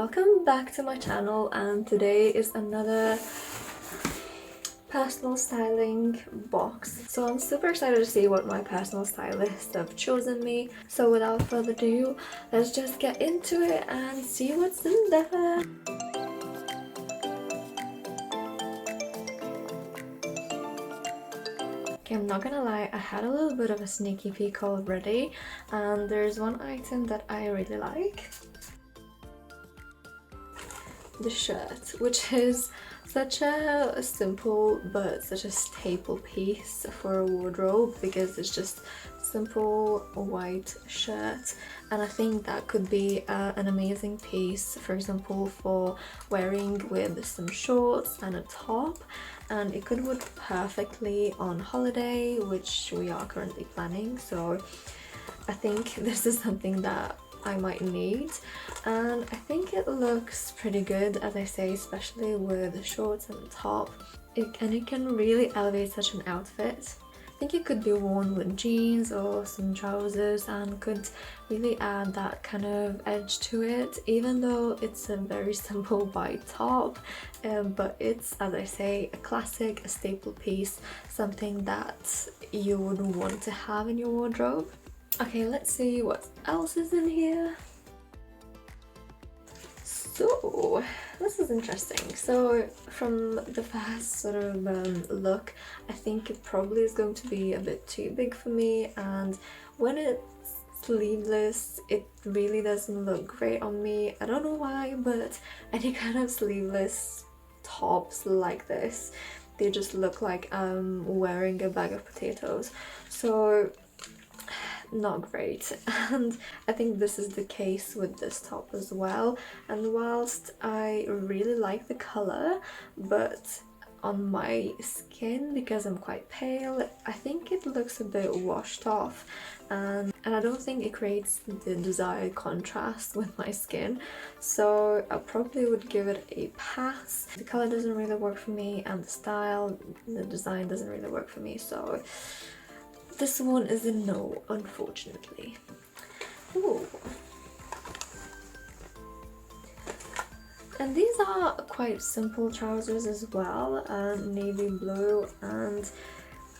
welcome back to my channel, and today is another personal styling box. So I'm super excited to see what my personal stylists have chosen me. So without further ado, let's just get into it and see what's in there. Okay, I'm not gonna lie, I had a little bit of a sneaky peek already, and there's one item that I really like. The shirt, which is such a simple but such a staple piece for a wardrobe, because it's just simple white shirt, and I think that could be an amazing piece, for example, for wearing with some shorts and a top, and it could work perfectly on holiday, which we are currently planning. So I think this is something that I might need, and I think it looks pretty good, as I say, especially with the shorts and the top. And it can really elevate such an outfit. I think it could be worn with jeans or some trousers and could really add that kind of edge to it, even though it's a very simple white top, but it's, as I say, a classic, a staple piece, something that you would want to have in your wardrobe. Okay, let's see what else is in here. So, this is interesting. So, from the first sort of look, I think it probably is going to be a bit too big for me, and when it's sleeveless, it really doesn't look great on me. I don't know why, but any kind of sleeveless tops like this, they just look like I'm wearing a bag of potatoes. So not great, and I think this is the case with this top as well. And whilst I really like the color, but on my skin, because I'm quite pale, I think it looks a bit washed off, and I don't think it creates the desired contrast with my skin, so I probably would give it a pass. The color doesn't really work for me, and the style, the design doesn't really work for me, so this one is a no, unfortunately. Ooh. And these are quite simple trousers as well, navy blue, and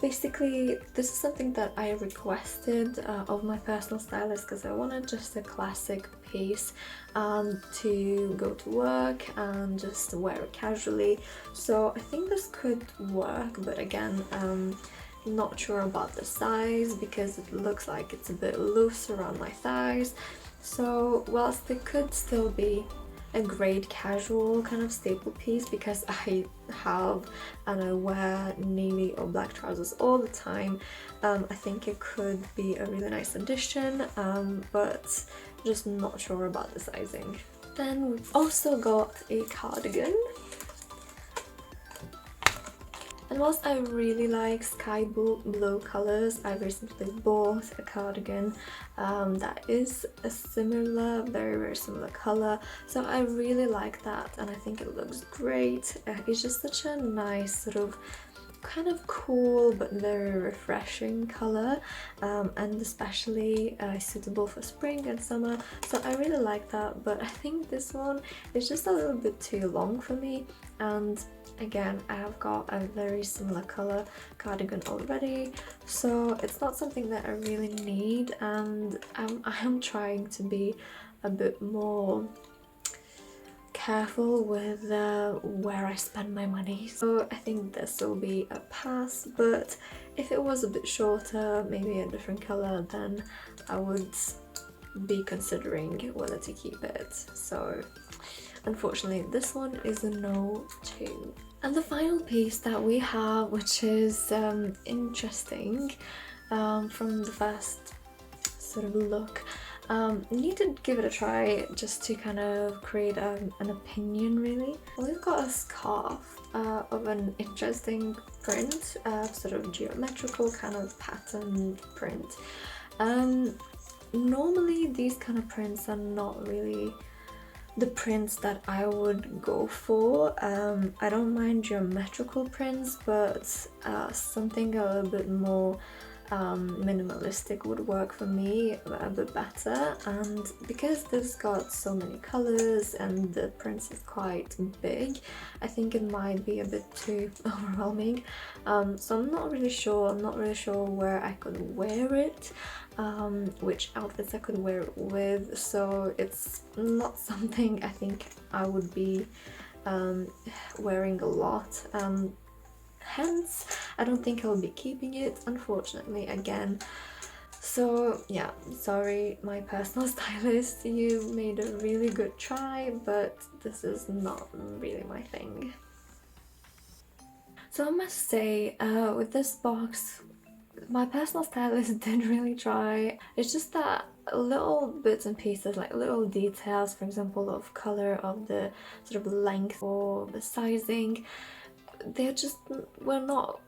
basically this is something that I requested of my personal stylist, because I wanted just a classic piece to go to work and just wear it casually. So I think this could work, but again, not sure about the size, because it looks like it's a bit loose around my thighs. So whilst it could still be a great casual kind of staple piece, because I have and I wear navy or black trousers all the time, I think it could be a really nice addition, but just not sure about the sizing. Then we've also got a cardigan. And whilst I really like sky blue colors, I recently bought a cardigan that is a similar, very similar color. So I really like that, and I think it looks great. It's just such a nice sort of kind of cool but very refreshing color, and especially suitable for spring and summer. So I really like that, but I think this one is just a little bit too long for me, and again, I have got a very similar color cardigan already, so it's not something that I really need, and I am trying to be a bit more careful with where I spend my money. So I think this will be a pass, but if it was a bit shorter, maybe a different color, then I would be considering whether to keep it. So unfortunately, this one is a no too. And the final piece that we have, which is interesting from the first sort of look, need to give it a try just to kind of create an opinion, really. We've got a scarf of an interesting print, sort of geometrical kind of pattern print. Normally these kind of prints are not really the prints that I would go for. I don't mind geometrical prints, but something a little bit more minimalistic would work for me a bit better, and because this got so many colors and the print is quite big, I think it might be a bit too overwhelming. So I'm not really sure where I could wear it, which outfits I could wear it with, so it's not something I think I would be wearing a lot. Hence, I don't think I'll be keeping it, unfortunately, again. So yeah, sorry my personal stylist, you made a really good try, but this is not really my thing. So I must say, with this box, my personal stylist did really try. It's just that little bits and pieces, like little details, for example, of color, of the sort of length or the sizing, they just were not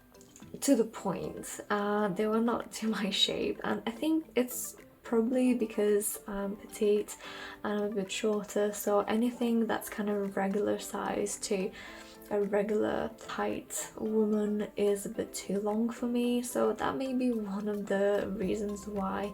to the point. They were not to my shape, and I think it's probably because I'm petite and I'm a bit shorter, so anything that's kind of regular size to a regular height woman is a bit too long for me, so that may be one of the reasons why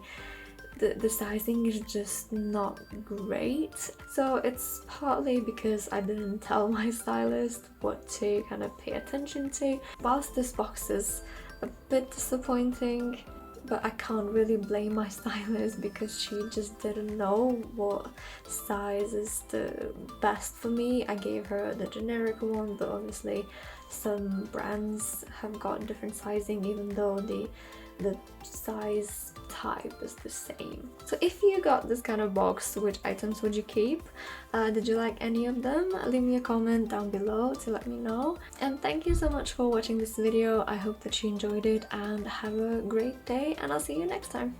the sizing is just not great. So it's partly because I didn't tell my stylist what to kind of pay attention to. Whilst this box is a bit disappointing, but I can't really blame my stylist because she just didn't know what size is the best for me. I gave her the generic one, but obviously some brands have got different sizing even though the size type is the same. So if you got this kind of box, which items would you keep? Did you like any of them? Leave me a comment down below to let me know. And thank you so much for watching this video. I hope that you enjoyed it and have a great day, and I'll see you next time.